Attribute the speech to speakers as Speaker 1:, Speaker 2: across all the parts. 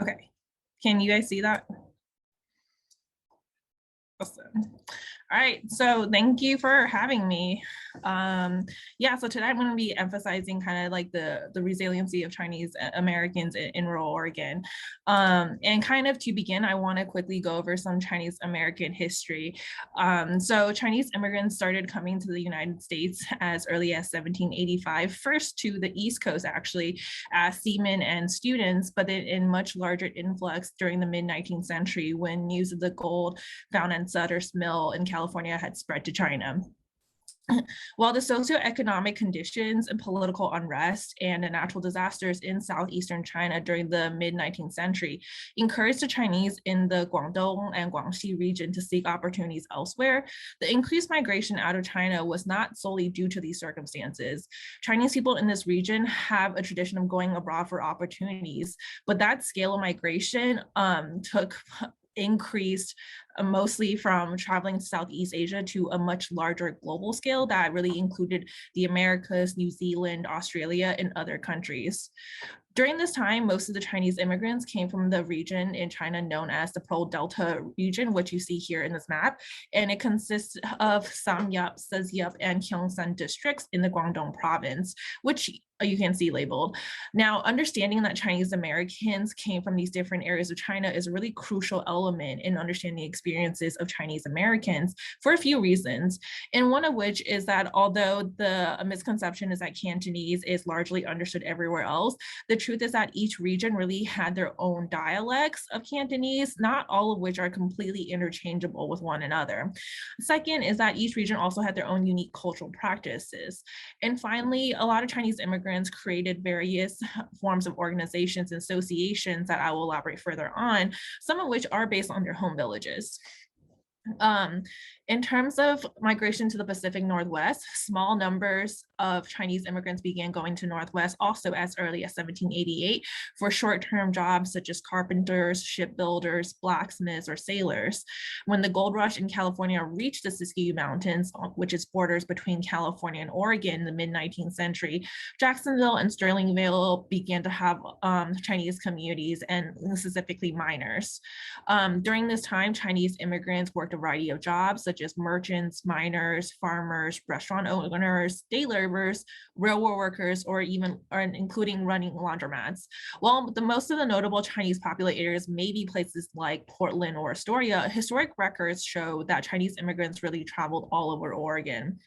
Speaker 1: Okay, can you guys see that? Awesome. All right, so thank you for having me. Yeah, so today I'm going to be emphasizing kind of like the resiliency of Chinese Americans in rural Oregon. And kind of to begin, I want to quickly go over some Chinese American history. So Chinese immigrants started coming to the United States as early as 1785, first to the East Coast actually as seamen and students, but then in much larger influx during the mid-19th century when news of the gold found in Sutter's Mill in California had spread to China. While the socioeconomic conditions and political unrest and the natural disasters in southeastern China during the mid-19th century encouraged the Chinese in the Guangdong and Guangxi region to seek opportunities elsewhere, the increased migration out of China was not solely due to these circumstances. Chinese people in this region have a tradition of going abroad for opportunities, but that scale of migration took increased mostly from traveling to Southeast Asia to a much larger global scale that really included the Americas, New Zealand, Australia, and other countries. During this time, most of the Chinese immigrants came from the region in China known as the Pearl Delta region, which you see here in this map. And it consists of Samyup, Sezyup, and Gyeongsang districts in the Guangdong province, which you can see labeled. Now, understanding that Chinese Americans came from these different areas of China is a really crucial element in understanding the experiences of Chinese Americans for a few reasons. And one of which is that although the misconception is that Cantonese is largely understood everywhere else, the truth is that each region really had their own dialects of Cantonese, not all of which are completely interchangeable with one another. Second is that each region also had their own unique cultural practices. And finally, a lot of Chinese immigrants created various forms of organizations and associations that I will elaborate further on, some of which are based on their home villages. In terms of migration to the Pacific Northwest, small numbers of Chinese immigrants began going to Northwest also as early as 1788 for short-term jobs such as carpenters, shipbuilders, blacksmiths, or sailors. When the gold rush in California reached the Siskiyou Mountains, which is borders between California and Oregon in the mid-19th century, Jacksonville and Sterlingville began to have Chinese communities and specifically miners. During this time, Chinese immigrants worked a variety of jobs such as merchants, miners, farmers, restaurant owners, day laborers, railroad workers, or including running laundromats. While most of the notable Chinese populated areas may be places like Portland or Astoria, historic records show that Chinese immigrants really traveled all over Oregon.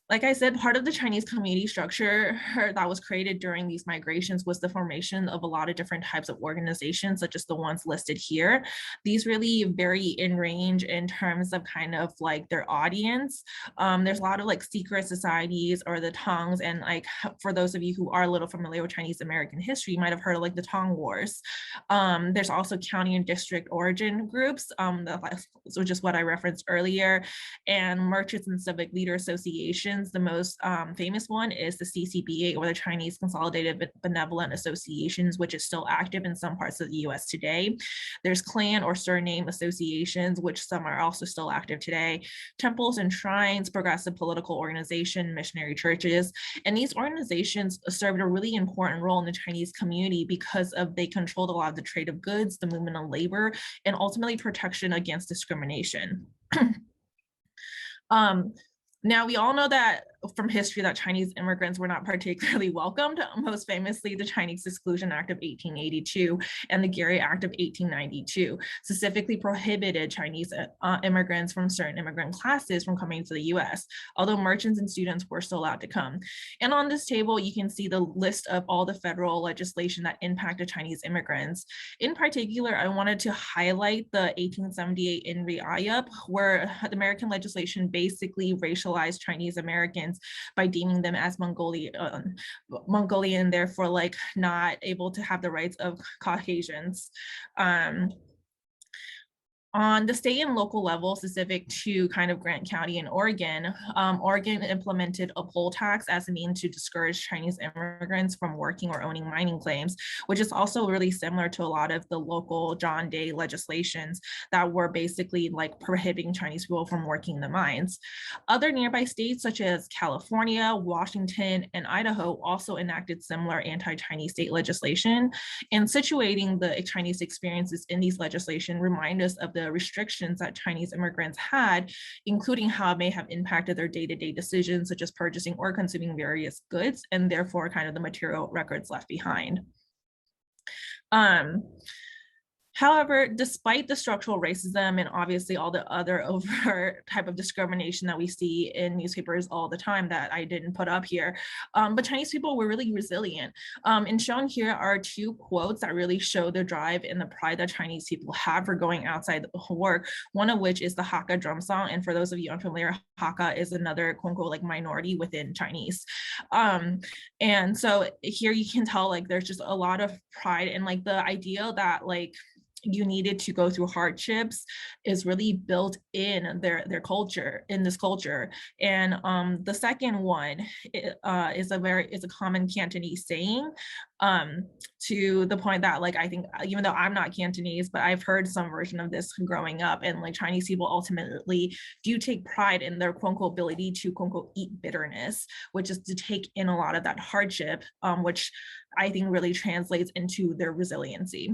Speaker 1: Like I said, part of the Chinese community structure that was created during these migrations was the formation of a lot of different types of organizations, such as the ones listed here. These really vary in range in terms of kind of like their audience. There's a lot of like secret societies or the Tongs, and like for those of you who are a little familiar with Chinese American history, you might have heard of like the Tong Wars. There's also county and district origin groups, which is what I referenced earlier, and merchants and civic leader associations. The most famous one is the CCBA, or the Chinese Consolidated Benevolent Associations, which is still active in some parts of the US today. There's clan or surname associations, which some are also still active today. Temples and shrines, progressive political organization, missionary churches. And these organizations served a really important role in the Chinese community because they controlled a lot of the trade of goods, the movement of labor, and ultimately protection against discrimination. Now, we all know that from history that Chinese immigrants were not particularly welcomed, most famously the Chinese Exclusion Act of 1882 and the Gary Act of 1892 specifically prohibited Chinese immigrants from certain immigrant classes from coming to the US, although merchants and students were still allowed to come. And on this table, you can see the list of all the federal legislation that impacted Chinese immigrants. In particular, I wanted to highlight the 1878 INRI IUP, where the American legislation basically racialized Chinese Americans by deeming them as Mongolian, therefore like not able to have the rights of Caucasians. On the state and local level specific to kind of Grant County and Oregon, Oregon implemented a poll tax as a means to discourage Chinese immigrants from working or owning mining claims, which is also really similar to a lot of the local John Day legislations that were basically like prohibiting Chinese people from working the mines. Other nearby states such as California, Washington, and Idaho also enacted similar anti-Chinese state legislation, and situating the Chinese experiences in these legislation remind us of the restrictions that Chinese immigrants had, including how it may have impacted their day-to-day decisions, such as purchasing or consuming various goods, and therefore kind of the material records left behind. However, despite the structural racism and obviously all the other overt type of discrimination that we see in newspapers all the time that I didn't put up here, but Chinese people were really resilient. And shown here are two quotes that really show the drive and the pride that Chinese people have for going outside work, one of which is the Hakka drum song. And for those of you unfamiliar, Hakka is another quote unquote like minority within Chinese. And so here you can tell like there's just a lot of pride and like the idea that like you needed to go through hardships is really built in their culture, in this culture. And the second one is a common Cantonese saying, to the point that like I think even though I'm not Cantonese, but I've heard some version of this growing up, and like Chinese people ultimately do take pride in their quote unquote ability to quote unquote eat bitterness, which is to take in a lot of that hardship, which I think really translates into their resiliency.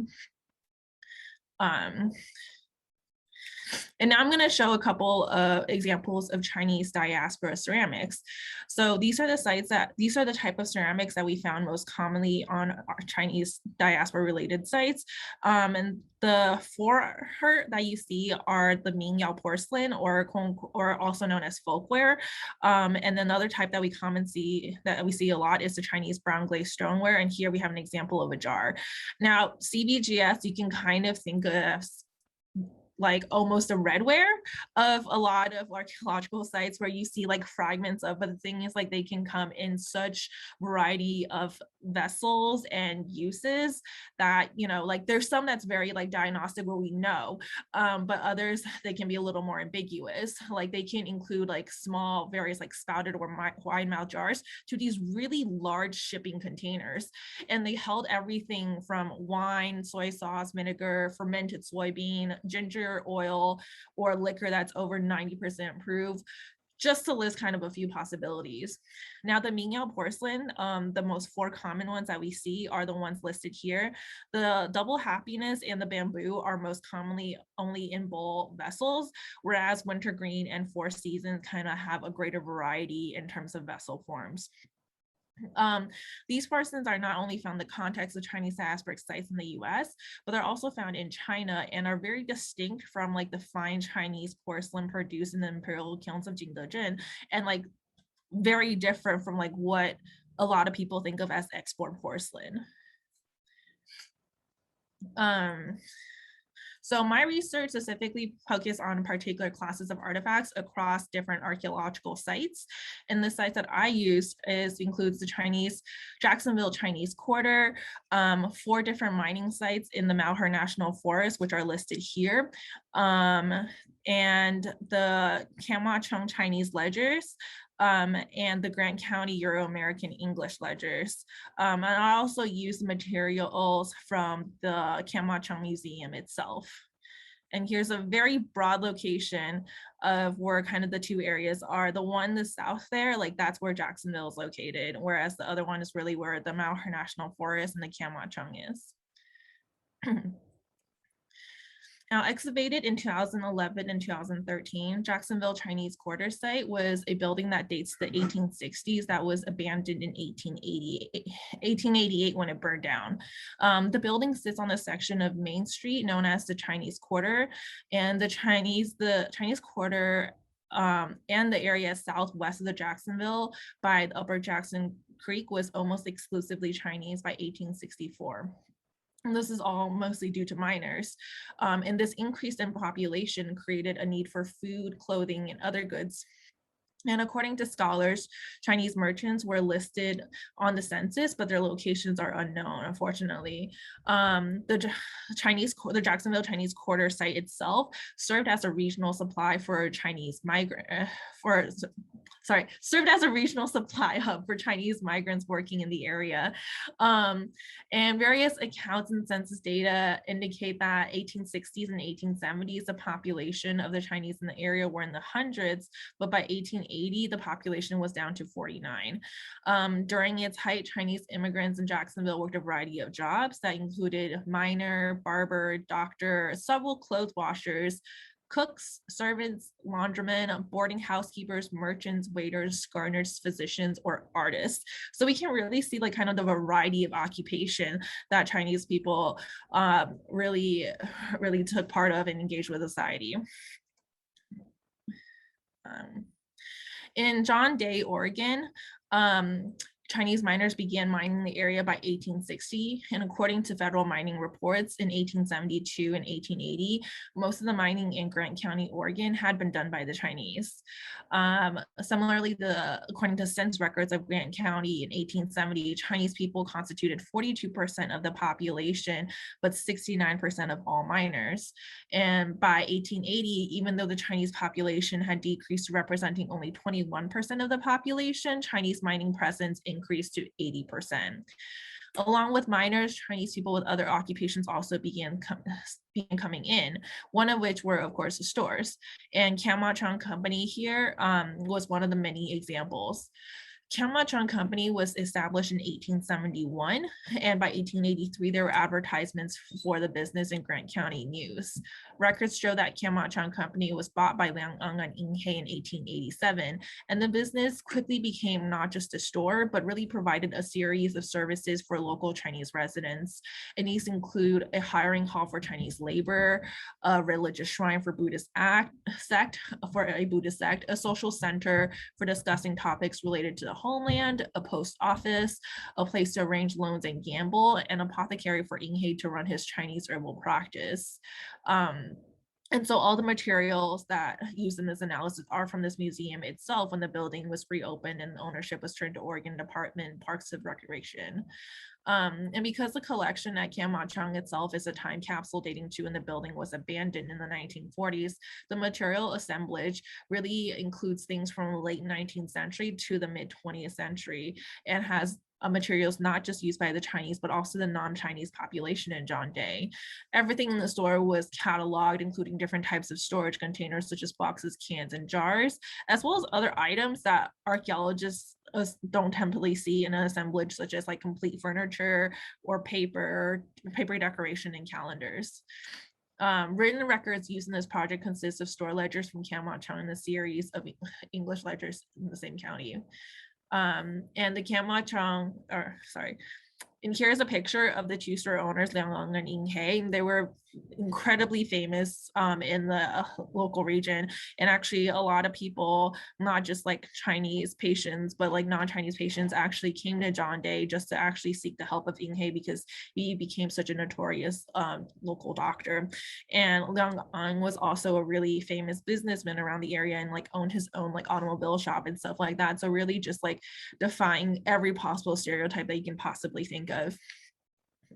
Speaker 1: And now I'm going to show a couple of examples of Chinese diaspora ceramics. So these are the type of ceramics that we found most commonly on our Chinese diaspora related sites. And the four that you see are the Mingyao porcelain, or also known as Footwear. And then another type that we see a lot is the Chinese brown glazed stoneware. And here we have an example of a jar. Now, CBGS, you can kind of think of like almost a redware of a lot of archaeological sites where you see like fragments of, but the thing is like they can come in such variety of vessels and uses that, you know, like there's some that's very like diagnostic where we know, but others they can be a little more ambiguous. Like they can include like small various like spouted or wide mouth jars to these really large shipping containers, and they held everything from wine, soy sauce, vinegar, fermented soybean, ginger oil, or liquor that's over 90% proof, just to list kind of a few possibilities. Now, the Mingyao porcelain, the most four common ones that we see are the ones listed here. The double happiness and the bamboo are most commonly only in bowl vessels, whereas wintergreen and Four Seasons kind of have a greater variety in terms of vessel forms. These porcelains are not only found in the context of Chinese diasporic sites in the US, but they're also found in China and are very distinct from like the fine Chinese porcelain produced in the imperial kilns of Jingdezhen, and like very different from like what a lot of people think of as export porcelain. So my research specifically focused on particular classes of artifacts across different archaeological sites. And the sites that I used includes the Jacksonville Chinese Quarter, 4 different mining sites in the Malheur National Forest, which are listed here, and the Kamwachung Chinese ledgers, and the Grant County Euro-American English ledgers. And I also used materials from the Kamwachung Museum itself. And here's a very broad location of where kind of the two areas are. The one in the south there, like that's where Jacksonville is located, whereas the other one is really where the Malheur National Forest and the Kamwachung is. Now, excavated in 2011 and 2013, Jacksonville Chinese Quarter site was a building that dates to the 1860s that was abandoned in 1888 when it burned down. The building sits on a section of Main Street known as the Chinese Quarter, and the Chinese Quarter and the area southwest of the Jacksonville by the Upper Jackson Creek was almost exclusively Chinese by 1864. And this is all mostly due to miners. And this increase in population created a need for food, clothing, and other goods. And according to scholars, Chinese merchants were listed on the census, but their locations are unknown, unfortunately. The Jacksonville Chinese Quarter site itself served as a regional supply for Chinese migrant, served as a regional supply hub for Chinese migrants working in the area. And various accounts and census data indicate that 1860s and 1870s, the population of the Chinese in the area were in the hundreds, but by 1880, the population was down to 49. During its height, Chinese immigrants in Jacksonville worked a variety of jobs that included miner, barber, doctor, several clothes washers, cooks, servants, laundrymen, boarding housekeepers, merchants, waiters, gardeners, physicians, or artists. So we can really see like kind of the variety of occupation that Chinese people really took part of and engaged with society. In John Day, Oregon, Chinese miners began mining the area by 1860, and according to federal mining reports in 1872 and 1880, most of the mining in Grant County, Oregon had been done by the Chinese. Similarly, according to census records of Grant County in 1870, Chinese people constituted 42% of the population, but 69% of all miners. And by 1880, even though the Chinese population had decreased to representing only 21% of the population, Chinese mining presence increased to 80%. Along with miners, Chinese people with other occupations also began coming in, one of which were, of course, the stores. And Kamachong Company here was one of the many examples. Kamachong Company was established in 1871, and by 1883, there were advertisements for the business in Grant County News. Records show that Kamachong Company was bought by Liang Eng and Ying He in 1887, and the business quickly became not just a store, but really provided a series of services for local Chinese residents. And these include a hiring hall for Chinese labor, a religious shrine for a Buddhist sect, a social center for discussing topics related to the homeland, a post office, a place to arrange loans and gamble, and apothecary for Ying He to run his Chinese herbal practice. And so all the materials that used in this analysis are from this museum itself when the building was reopened and ownership was turned to Oregon Department Parks and Recreation. And because the collection at Kamachong itself is a time capsule dating to when the building was abandoned in the 1940s, the material assemblage really includes things from the late 19th century to the mid 20th century and has materials not just used by the Chinese, but also the non-Chinese population in John Day. Everything in the store was cataloged, including different types of storage containers, such as boxes, cans, and jars, as well as other items that archaeologists don't typically see in an assemblage, such as like complete furniture or paper decoration and calendars. Written records used in this project consist of store ledgers from Kamachong and a series of English ledgers in the same county. And the Kamachong, and here's a picture of the two store owners, Liang Eng and Ying He. They were incredibly famous in the local region. And actually a lot of people, not just like Chinese patients, but like non-Chinese patients actually came to John Day just to actually seek the help of Ying He because he became such a notorious local doctor. And Liang Eng was also a really famous businessman around the area and like owned his own like automobile shop and stuff like that. So really just like defying every possible stereotype that you can possibly think of.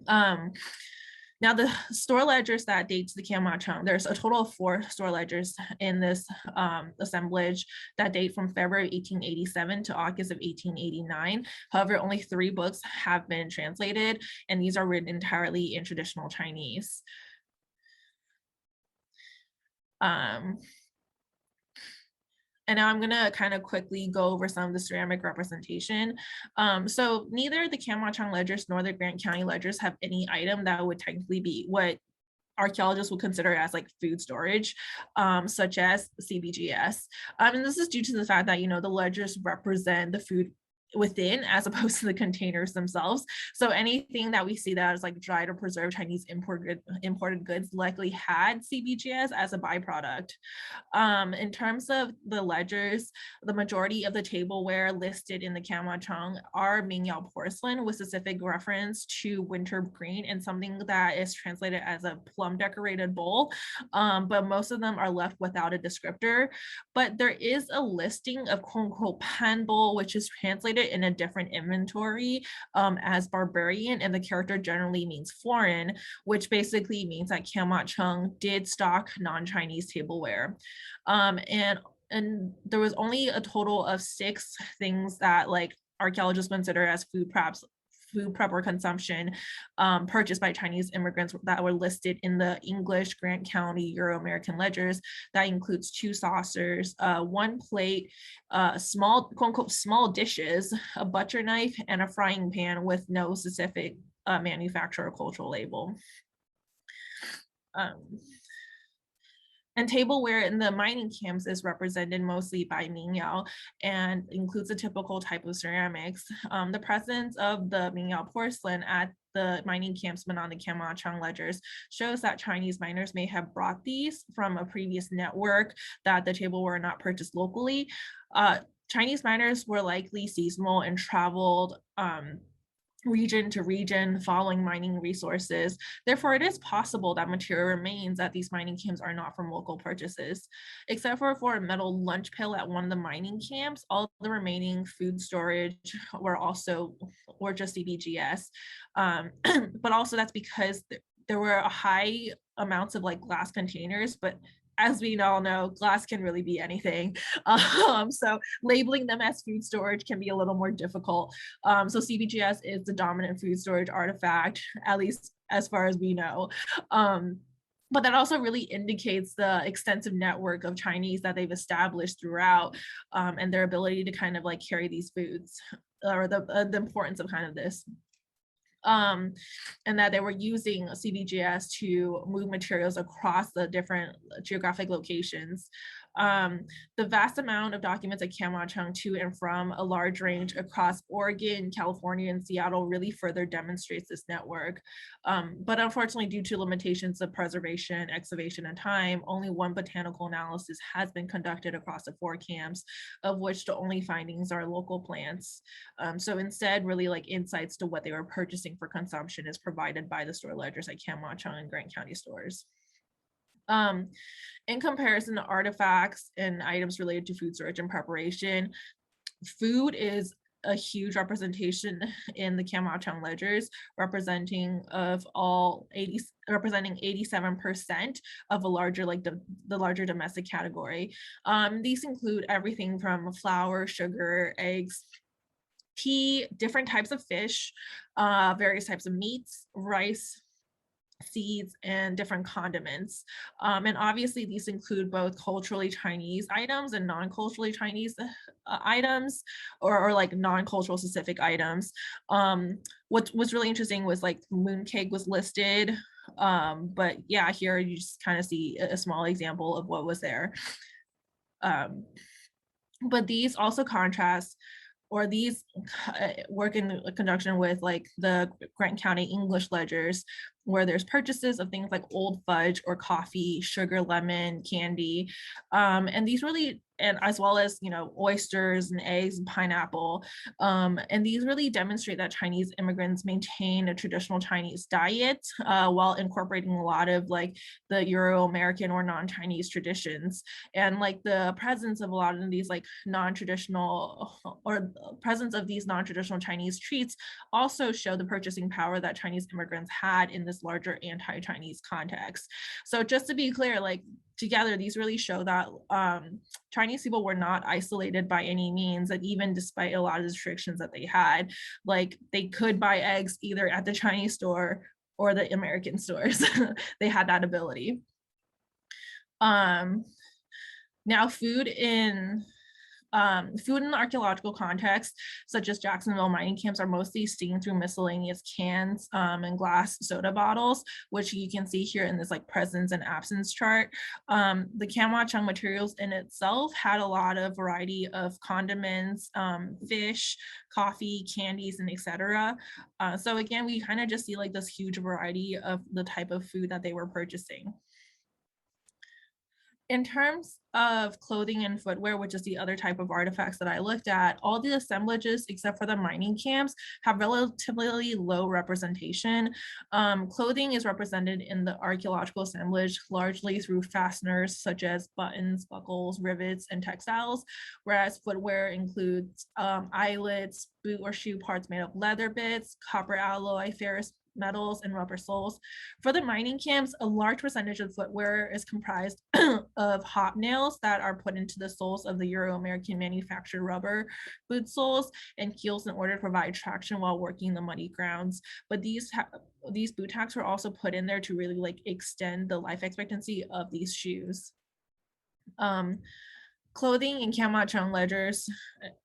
Speaker 1: Now the store ledgers that date to the Kamachong, there's a total of 4 store ledgers in this assemblage that date from February 1887 to August of 1889. However, only 3 books have been translated, and these are written entirely in traditional Chinese. And now I'm going to kind of quickly go over some of the ceramic representation. So neither the Kamachong ledgers nor the Grant County ledgers have any item that would technically be what archaeologists would consider as like food storage, such as CBGS. And this is due to the fact that, you know, the ledgers represent the food within as opposed to the containers themselves. So anything that we see that is like dried or preserved Chinese imported goods likely had CBGS as a byproduct. In terms of the ledgers, the majority of the tableware listed in the Kamachong are Mingyao porcelain with specific reference to winter green and something that is translated as a plum decorated bowl, but most of them are left without a descriptor. But there is a listing of quote unquote pan bowl, which is translated in a different inventory as barbarian, and the character generally means foreign, which basically means that Kamachong did stock non-Chinese tableware. And there was only a total of 6 things that like archaeologists consider as food prep or consumption purchased by Chinese immigrants that were listed in the English Grant County Euro-American ledgers. That includes 2 saucers, 1 plate, small, quote unquote, small dishes, a butcher knife, and a frying pan with no specific manufacturer or cultural label. And tableware in the mining camps is represented mostly by Mingyao and includes a typical type of ceramics. The presence of the Mingyao porcelain at the mining camps but on the Kamachong ledgers shows that Chinese miners may have brought these from a previous network, that the tableware not purchased locally. Chinese miners were likely seasonal and traveled region to region following mining resources. Therefore, it is possible that material remains at these mining camps are not from local purchases. Except for a metal lunch pail at one of the mining camps, all the remaining food storage were just CBGS. But also that's because there were high amounts of like glass containers, but as we all know, glass can really be anything. So labeling them as food storage can be a little more difficult. So CBGS is the dominant food storage artifact, at least as far as we know. But that also really indicates the extensive network of Chinese that they've established throughout, and their ability to kind of like carry these foods, or the importance of kind of this. And that they were using CBGS to move materials across the different geographic locations. The vast amount of documents at Kamachong to and from a large range across Oregon, California, and Seattle really further demonstrates this network. But unfortunately, due to limitations of preservation, excavation, and time, only one botanical analysis has been conducted across the 4 camps, of which the only findings are local plants. So instead, really like insights to what they were purchasing for consumption is provided by the store ledgers at Kamachong and Grant County stores. In comparison to artifacts and items related to food storage and preparation, food is a huge representation in the Kamachong ledgers, representing 87% of a larger, like the larger domestic category. These include everything from flour, sugar, eggs, tea, different types of fish, various types of meats, rice, seeds, and different condiments. And obviously these include both culturally Chinese items and non-culturally Chinese items, or like non-cultural specific items. What's really interesting was like mooncake was listed, but yeah, here you just kind of see a small example of what was there. But these also contrast, or these work in conjunction with like the Grant County English ledgers, where there's purchases of things like old fudge or coffee, sugar, lemon, candy. And these really, and as well as, you know, oysters and eggs and pineapple. And these really demonstrate that Chinese immigrants maintain a traditional Chinese diet while incorporating a lot of like the Euro-American or non-Chinese traditions. And like the presence of a lot of these like non-traditional, or presence of these non-traditional Chinese treats also show the purchasing power that Chinese immigrants had in this larger anti-Chinese context. So just to be clear, like together, these really show that Chinese people were not isolated by any means, and even despite a lot of restrictions that they had, like they could buy eggs either at the Chinese store or the American stores. They had that ability. Now, food in Food in the archaeological context, such as Jacksonville mining camps, are mostly seen through miscellaneous cans and glass soda bottles, which you can see here in this like presence and absence chart. The Kamwachung materials in itself had a lot of variety of condiments, fish, coffee, candies, and etc. So again, we kind of just see like this huge variety of the type of food that they were purchasing. In terms of clothing and footwear, which is the other type of artifacts that I looked at, all the assemblages, except for the mining camps, have relatively low representation. Clothing is represented in the archaeological assemblage largely through fasteners such as buttons, buckles, rivets, and textiles, whereas footwear includes eyelets, boot or shoe parts made of leather bits, copper alloy, ferrous metals, and rubber soles. For the mining camps, a large percentage of footwear is comprised of hobnails that are put into the soles of the Euro-American manufactured rubber boot soles and heels in order to provide traction while working the muddy grounds. But these boot tacks were also put in there to really like extend the life expectancy of these shoes. Clothing in Kamwachung ledgers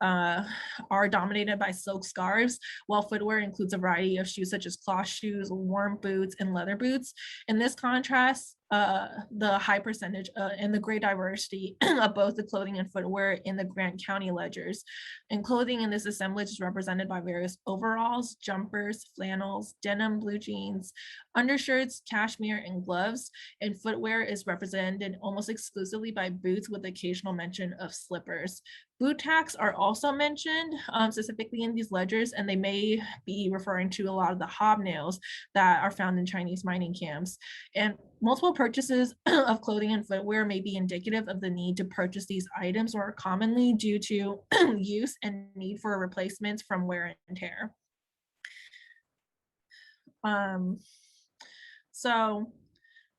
Speaker 1: are dominated by silk scarves, while footwear includes a variety of shoes such as cloth shoes, warm boots, and leather boots. In this contrast, the high percentage and the great diversity of both the clothing and footwear in the Grant County ledgers. And clothing in this assemblage is represented by various overalls, jumpers, flannels, denim, blue jeans, undershirts, cashmere, and gloves. And footwear is represented almost exclusively by boots with occasional mention of slippers. Boot tacks are also mentioned specifically in these ledgers, and they may be referring to a lot of the hobnails that are found in Chinese mining camps. And multiple purchases of clothing and footwear may be indicative of the need to purchase these items, or commonly due to use and need for replacements from wear and tear. So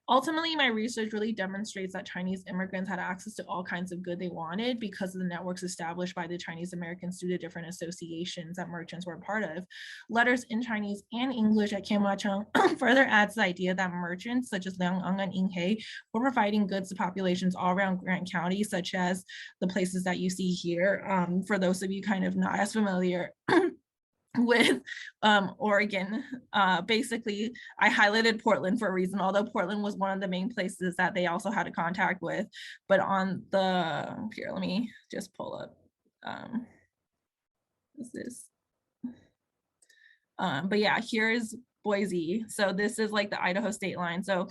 Speaker 1: ultimately, my research really demonstrates that Chinese immigrants had access to all kinds of good they wanted because of the networks established by the Chinese Americans through the different associations that merchants were a part of. Letters in Chinese and English at Kamwachung further adds the idea that merchants such as Liang Ang and Ying He were providing goods to populations all around Grant County, such as the places that you see here. For those of you kind of not as familiar with Oregon, basically I highlighted Portland for a reason, although Portland was one of the main places that they also had a contact with. But on the, here, let me just pull up, what's this? But yeah, here's Boise. So this is like the Idaho state line. So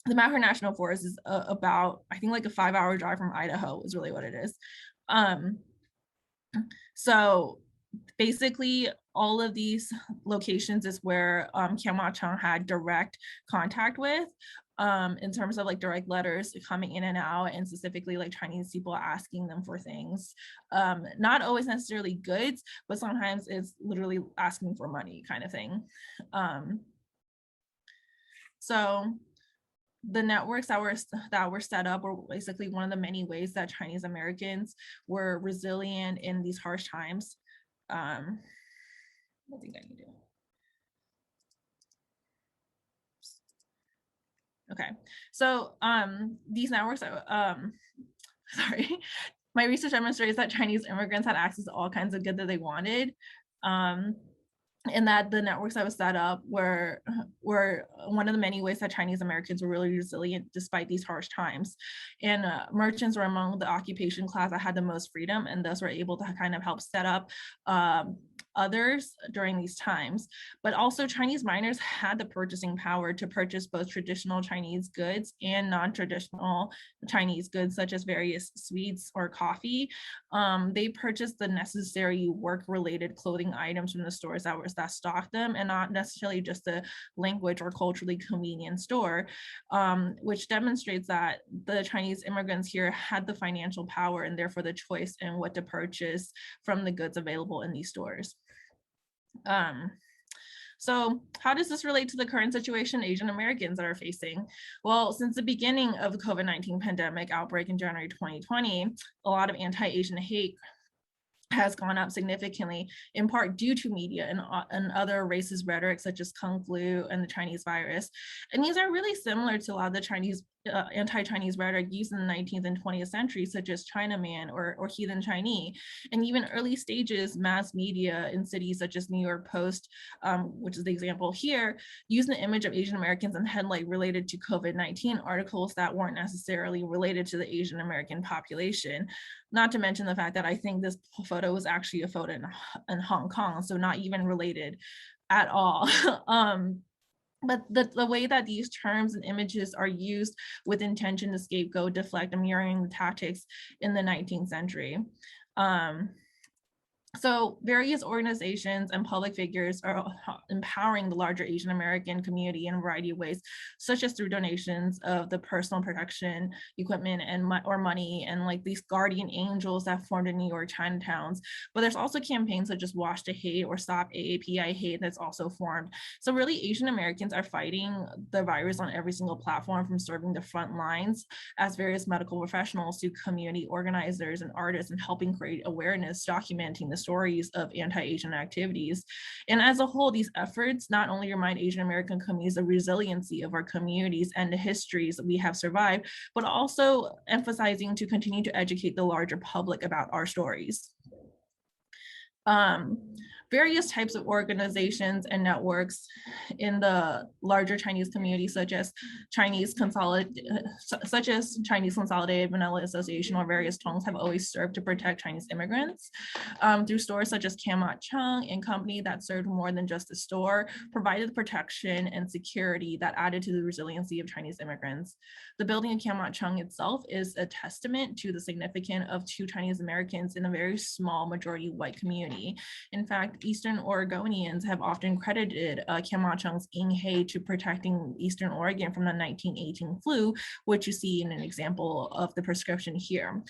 Speaker 1: the Matterhorn National Forest is about, I think like a 5-hour drive from Idaho is really what it is. So basically all of these locations is where Kamwachung had direct contact with in terms of like direct letters coming in and out, and specifically like Chinese people asking them for things. Not always necessarily goods, but sometimes it's literally asking for money kind of thing. So the networks that were set up were basically one of the many ways that Chinese Americans were resilient in these harsh times. I think I need to. Okay, so these networks, sorry, my research demonstrates that Chinese immigrants had access to all kinds of good that they wanted. And that the networks that was set up were one of the many ways that Chinese Americans were really resilient despite these harsh times. And merchants were among the occupation class that had the most freedom, and thus were able to kind of help set up others during these times. But also Chinese miners had the purchasing power to purchase both traditional Chinese goods and non-traditional Chinese goods, such as various sweets or coffee. They purchased the necessary work-related clothing items from the stores that stocked them, and not necessarily just a language or culturally convenient store, which demonstrates that the Chinese immigrants here had the financial power and therefore the choice in what to purchase from the goods available in these stores. So how does this relate to the current situation Asian Americans are facing? Well, since the beginning of the COVID-19 pandemic outbreak in January 2020, a lot of anti-Asian hate has gone up significantly, in part due to media and other racist rhetoric such as Kung flu and the Chinese virus. And these are really similar to a lot of the Chinese anti-Chinese rhetoric used in the 19th and 20th century, such as Chinaman or heathen Chinese, and even early stages mass media in cities such as New York Post, which is the example here, used the image of Asian Americans in headline related to COVID-19 articles that weren't necessarily related to the Asian American population. Not to mention the fact that I think this photo was actually a photo in Hong Kong, so not even related at all. But the way that these terms and images are used with intention to scapegoat, deflect, and mirroring the tactics in the 19th century. So various organizations and public figures are empowering the larger Asian American community in a variety of ways, such as through donations of the personal protection equipment and or money, and like these guardian angels that formed in New York Chinatowns. But there's also campaigns such as Wash the Hate or Stop AAPI Hate that's also formed. So really Asian Americans are fighting the virus on every single platform, from serving the front lines as various medical professionals to community organizers and artists, and helping create awareness, documenting the stories of anti-Asian activities. And as a whole, these efforts not only remind Asian American communities the resiliency of our communities and the histories that we have survived, but also emphasizing to continue to educate the larger public about our stories. Various types of organizations and networks in the larger Chinese community, such as Chinese Consolidated Vanilla Association or various tongs, have always served to protect Chinese immigrants through stores such as Kiamat Chung and Company that served more than just a store, provided protection and security that added to the resiliency of Chinese immigrants. The building of Kiamat Chung itself is a testament to the significance of two Chinese Americans in a very small majority white community. In fact, Eastern Oregonians have often credited Kiamat Chung's Ing He to protecting Eastern Oregon from the 1918 flu, which you see in an example of the prescription here.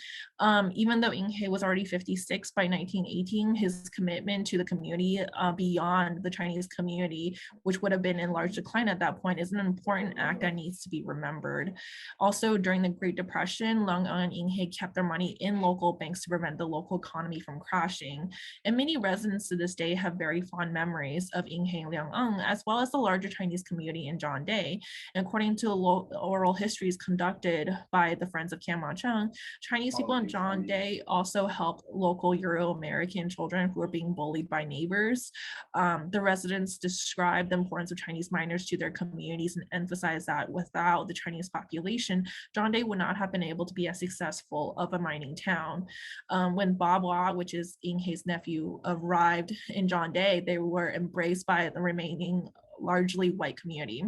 Speaker 1: Even though Ing He was already 56 by 1918, his commitment to the community beyond the Chinese community, which would have been in large decline at that point, is an important act that needs to be remembered. Also, during the Great Depression, Leung and Ing He kept their money in local banks to prevent the local economy from crashing. And many residents to this day have very fond memories of Ing He and Leung, as well as the larger Chinese community in John Day. And according to oral histories conducted by the Friends of Kiamat Chung, Chinese people in John Day also helped local Euro-American children who were being bullied by neighbors. The residents described the importance of Chinese miners to their communities and emphasized that without the Chinese population, John Day would not have been able to be as successful of a mining town. When Bob Wah, which is Ing He's nephew, arrived in John Day, they were embraced by the remaining largely white community.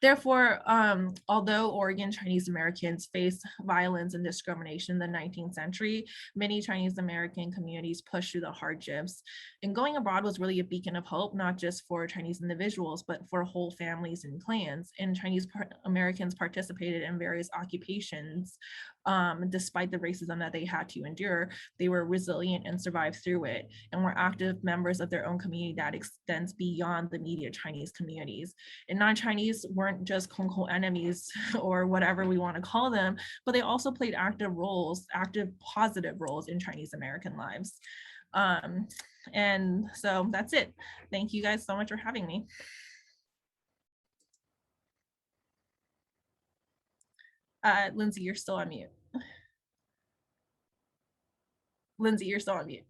Speaker 1: Therefore, although Oregon Chinese Americans faced violence and discrimination in the 19th century, many Chinese American communities pushed through the hardships. And going abroad was really a beacon of hope, not just for Chinese individuals, but for whole families and clans. And Chinese Americans participated in various occupations. Despite the racism that they had to endure, they were resilient and survived through it, and were active members of their own community that extends beyond the immediate Chinese communities. And non-Chinese weren't just quote-unquote enemies or whatever we want to call them, but they also played active positive roles in Chinese American lives. And so that's it. Thank you guys so much for having me. Lindsay, you're still on mute. Lindsay, you're still on mute.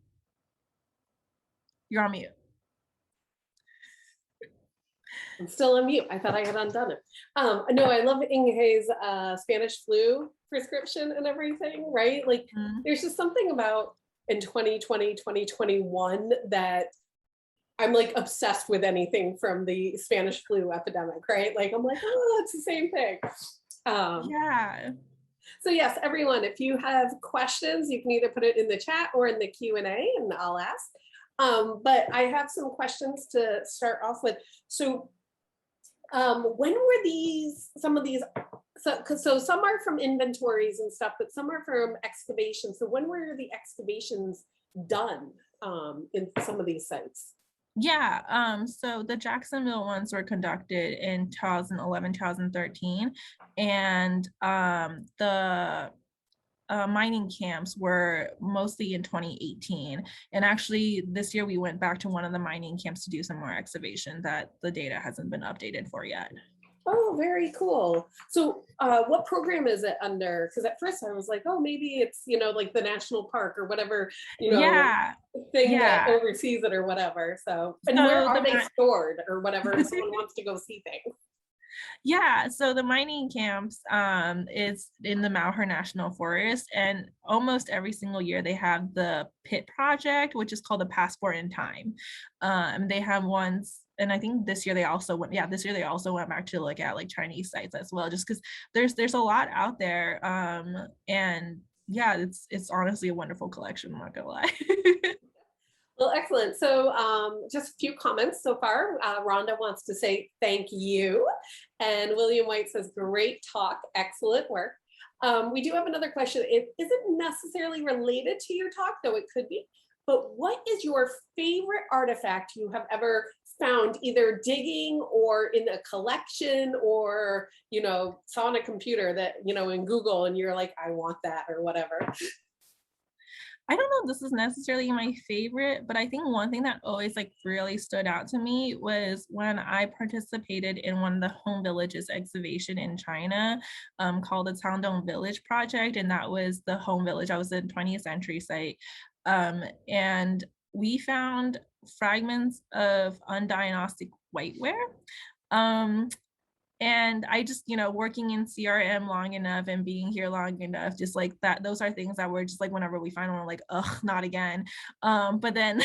Speaker 1: You're on mute.
Speaker 2: I'm still on mute. I thought I had undone it. No, I love Ing He's Spanish flu prescription and everything, right? Like there's just something about in 2020, 2021 that I'm like obsessed with anything from the Spanish flu epidemic, right? Like I'm like, oh, it's the same thing.
Speaker 1: Yeah.
Speaker 2: So yes, everyone, if you have questions, you can either put it in the chat or in the Q&A and I'll ask. But I have some questions to start off with. So when were some of these, so some are from inventories and stuff, but some are from excavations. So when were the excavations done in some of these sites?
Speaker 1: Yeah, so the Jacksonville ones were conducted in 2011, 2013, and the mining camps were mostly in 2018. And actually this year we went back to one of the mining camps to do some more excavation that the data hasn't been updated for yet.
Speaker 2: Oh, very cool. So what program is it under? Because at first I was like, oh, maybe it's, like the national park or whatever,
Speaker 1: Yeah,
Speaker 2: thing that
Speaker 1: yeah.
Speaker 2: oversees it or whatever. So, and where
Speaker 1: So
Speaker 2: are they stored or whatever if someone wants to go see things?
Speaker 1: yeah, so the mining camps is in the Malheur National Forest, and almost every single year they have the pit project, which is called the Passport in Time. They have ones, and I think this year they also went, yeah, this year they also went back to look at like Chinese sites as well, just because there's a lot out there. And yeah, it's honestly a wonderful collection, I'm not gonna lie.
Speaker 2: Well, excellent. So just a few comments so far. Rhonda wants to say thank you. And William White says, great talk, excellent work. We do have another question. It isn't necessarily related to your talk, though it could be. But what is your favorite artifact you have ever found, either digging or in a collection or, saw on a computer that, in Google and you're like, I want that or whatever?
Speaker 1: I don't know if this is necessarily my favorite, but I think one thing that always like really stood out to me was when I participated in one of the home villages exhibition in China, called the Cangdong Village Project, and that was the home village. I was in 20th century site, and we found fragments of undiagnostic whiteware. Um, and I just, working in CRM long enough and being here long enough, just like that, those are things that we're just like, whenever we find one, we're like, ugh, not again. But then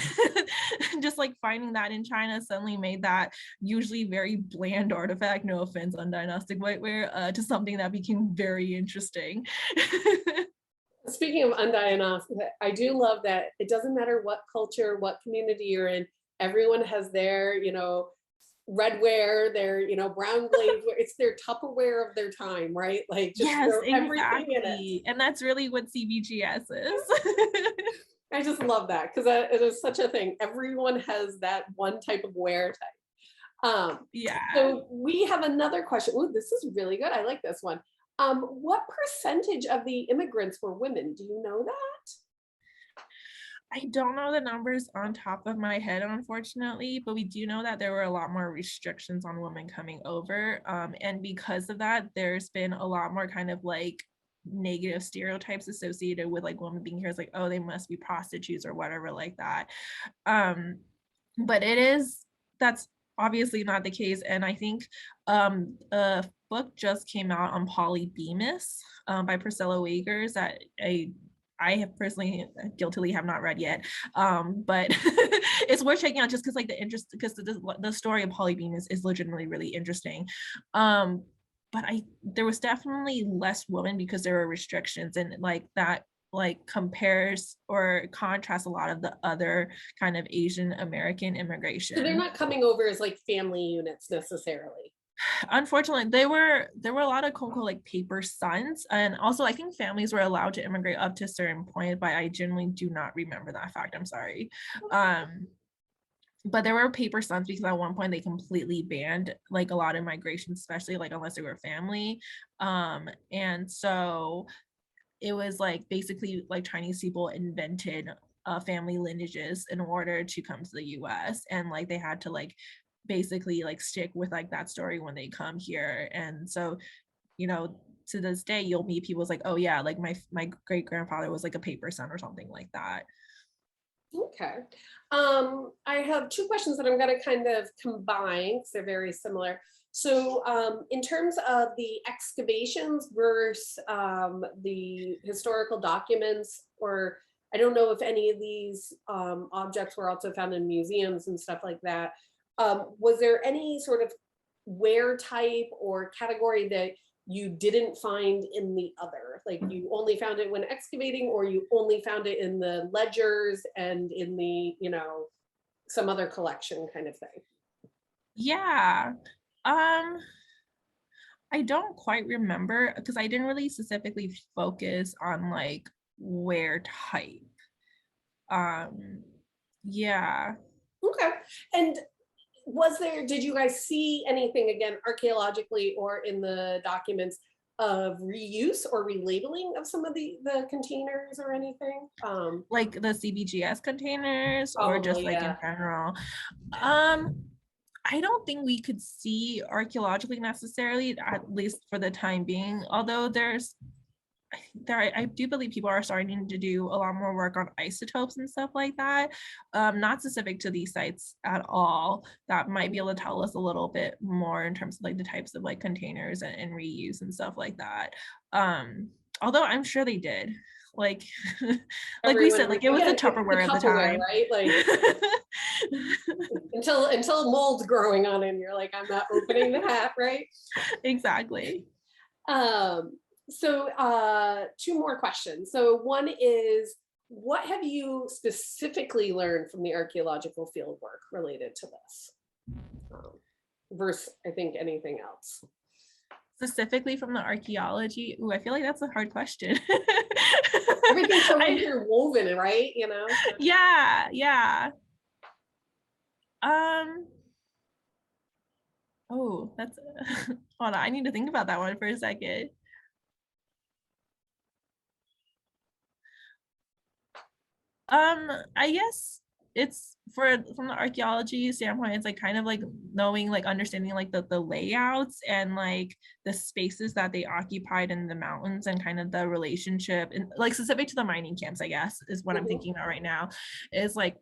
Speaker 1: just like finding that in China suddenly made that usually very bland artifact, no offense on diagnostic whiteware, to something that became very interesting.
Speaker 2: Speaking of undiagnosed, I do love that it doesn't matter what culture, what community you're in, everyone has their, redware, their, brown glaze, it's their Tupperware of their time, right? Like just
Speaker 1: Yes,
Speaker 2: throw everything in it.
Speaker 1: exactly. And that's really what CBGS is.
Speaker 2: I just love that because it is such a thing. Everyone has that one type of wear type.
Speaker 1: Yeah.
Speaker 2: So we have another question. Ooh, this is really good. I like this one. What percentage of the immigrants were women? Do you know that?
Speaker 1: I don't know the numbers on top of my head, unfortunately, but we do know that there were a lot more restrictions on women coming over. And because of that, there's been a lot more kind of like negative stereotypes associated with like women being here. It's like, oh, they must be prostitutes or whatever like that. But that's obviously not the case. And I think a book just came out on polybemus by Priscilla Wagers that I have personally guiltily have not read yet, but it's worth checking out just because like because the story of polybemus is legitimately really interesting. But there was definitely less women because there were restrictions, and like that like compares or contrasts a lot of the other kind of Asian American immigration.
Speaker 2: So they're not coming over as like family units necessarily.
Speaker 1: Unfortunately, there were a lot of quote unquote like paper sons, and also I think families were allowed to immigrate up to a certain point, but I genuinely do not remember that fact. I'm sorry. But there were paper sons because at one point they completely banned like a lot of migration, especially like unless they were family. And so it was like basically like Chinese people invented family lineages in order to come to the US, and like they had to like basically like stick with like that story when they come here. And so to this day you'll meet people like, oh yeah, like my great grandfather was like a paper son or something like that.
Speaker 2: Okay. I have two questions that I'm going to kind of combine because they're very similar. So in terms of the excavations versus the historical documents, or I don't know if any of these objects were also found in museums and stuff like that. Was there any sort of wear type or category that you didn't find in the other? Like you only found it when excavating, or you only found it in the ledgers and in the, some other collection kind of thing?
Speaker 1: Yeah. I don't quite remember because I didn't really specifically focus on like wear type. Yeah.
Speaker 2: Okay. And did you guys see anything, again, archaeologically or in the documents, of reuse or relabeling of some of the containers or anything?
Speaker 1: Like the CBGS containers or
Speaker 2: Probably,
Speaker 1: just like in
Speaker 2: yeah.
Speaker 1: general? I don't think we could see archaeologically necessarily, at least for the time being, although I do believe people are starting to do a lot more work on isotopes and stuff like that, not specific to these sites at all, that might be able to tell us a little bit more in terms of like the types of like containers and reuse and stuff like that. Although I'm sure they did, like like we said, like it was
Speaker 2: again,
Speaker 1: the
Speaker 2: it's the
Speaker 1: Tupperware at the
Speaker 2: Tupperware,
Speaker 1: time.
Speaker 2: right? Like until mold's growing on it, and you're like, I'm not opening the hat, right?
Speaker 1: Exactly.
Speaker 2: So two more questions. So one is, what have you specifically learned from the archaeological field work related to this? Versus, I think, anything else.
Speaker 1: Specifically from the archaeology? Ooh, I feel like that's a hard question.
Speaker 2: Everything's so interwoven, right? You know?
Speaker 1: Yeah. Oh, that's hold on. I need to think about that one for a second. I guess it's from the archaeology standpoint, it's like kind of like knowing, like understanding like the layouts and like the spaces that they occupied in the mountains and kind of the relationship and like specific to the mining camps, I guess, is what I'm thinking about right now, is like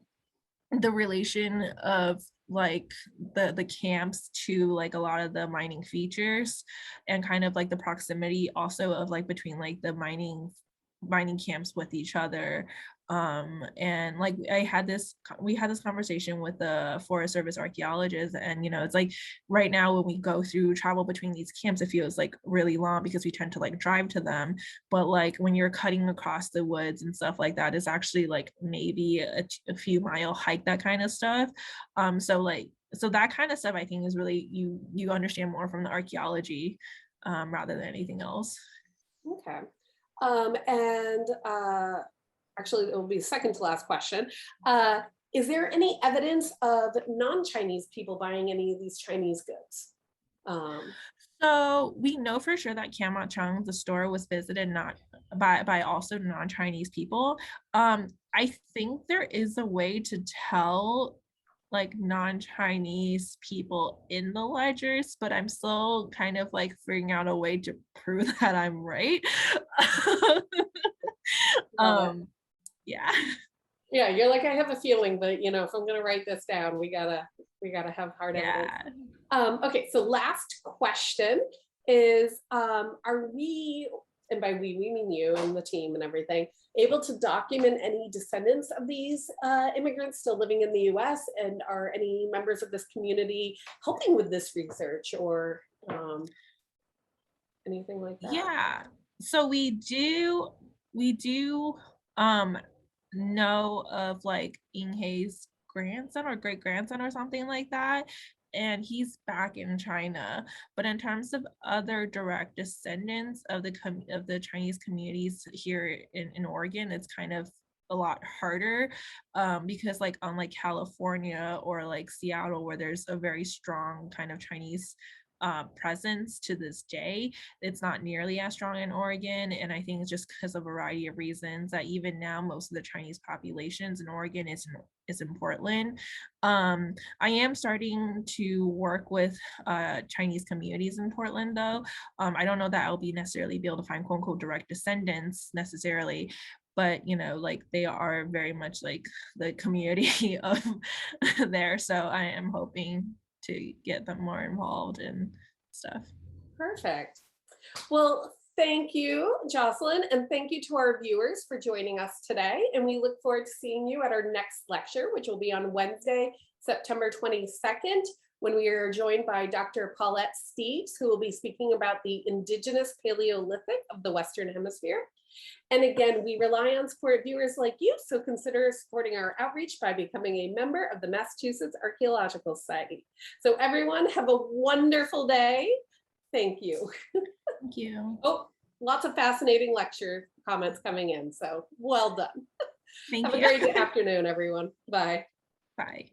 Speaker 1: the relation of like the camps to like a lot of the mining features and kind of like the proximity also of like between like the mining camps with each other. And like we had this conversation with the Forest Service archaeologists, and it's like right now when we go through travel between these camps, it feels like really long because we tend to like drive to them, but like when you're cutting across the woods and stuff like that, it's actually like maybe a few mile hike, that kind of stuff. So that kind of stuff I think is really you understand more from the archaeology rather than anything else.
Speaker 2: Okay. And actually, it will be the second to last question. Is there any evidence of non-Chinese people buying any of these Chinese goods?
Speaker 1: So we know for sure that Kiamat Chung, the store, was visited not by also non-Chinese people. I think there is a way to tell like non-Chinese people in the ledgers, but I'm still kind of like figuring out a way to prove that I'm right. Yeah.
Speaker 2: Yeah, you're like, I have a feeling, but if I'm gonna write this down, we gotta have hard evidence. Okay, so last question is, are we, and by we mean you and the team and everything, able to document any descendants of these immigrants still living in the US, and are any members of this community helping with this research or anything like that?
Speaker 1: Yeah. So we do know of like Inghei's grandson or great grandson or something like that, and he's back in China. But in terms of other direct descendants of the Chinese communities here in Oregon, it's kind of a lot harder, because like unlike California or like Seattle, where there's a very strong kind of Chinese presence to this day, it's not nearly as strong in Oregon. And I think it's just because of a variety of reasons that even now most of the Chinese populations in Oregon is in Portland. I am starting to work with Chinese communities in Portland though. I don't know that I'll be necessarily be able to find quote unquote direct descendants necessarily, but like they are very much like the community of there. So I am hoping to get them more involved in stuff.
Speaker 2: Perfect. Well, thank you, Jocelyn, and thank you to our viewers for joining us today. And we look forward to seeing you at our next lecture, which will be on Wednesday, September 22nd, when we are joined by Dr. Paulette Steeves, who will be speaking about the indigenous Paleolithic of the Western Hemisphere. And again, we rely on support viewers like you, so consider supporting our outreach by becoming a member of the Massachusetts Archaeological Society. So everyone, have a wonderful day. Thank you.
Speaker 1: Thank you.
Speaker 2: Oh, lots of fascinating lecture comments coming in, so well done.
Speaker 1: Thank
Speaker 2: Have
Speaker 1: you.
Speaker 2: a great afternoon, everyone. Bye.
Speaker 1: Bye.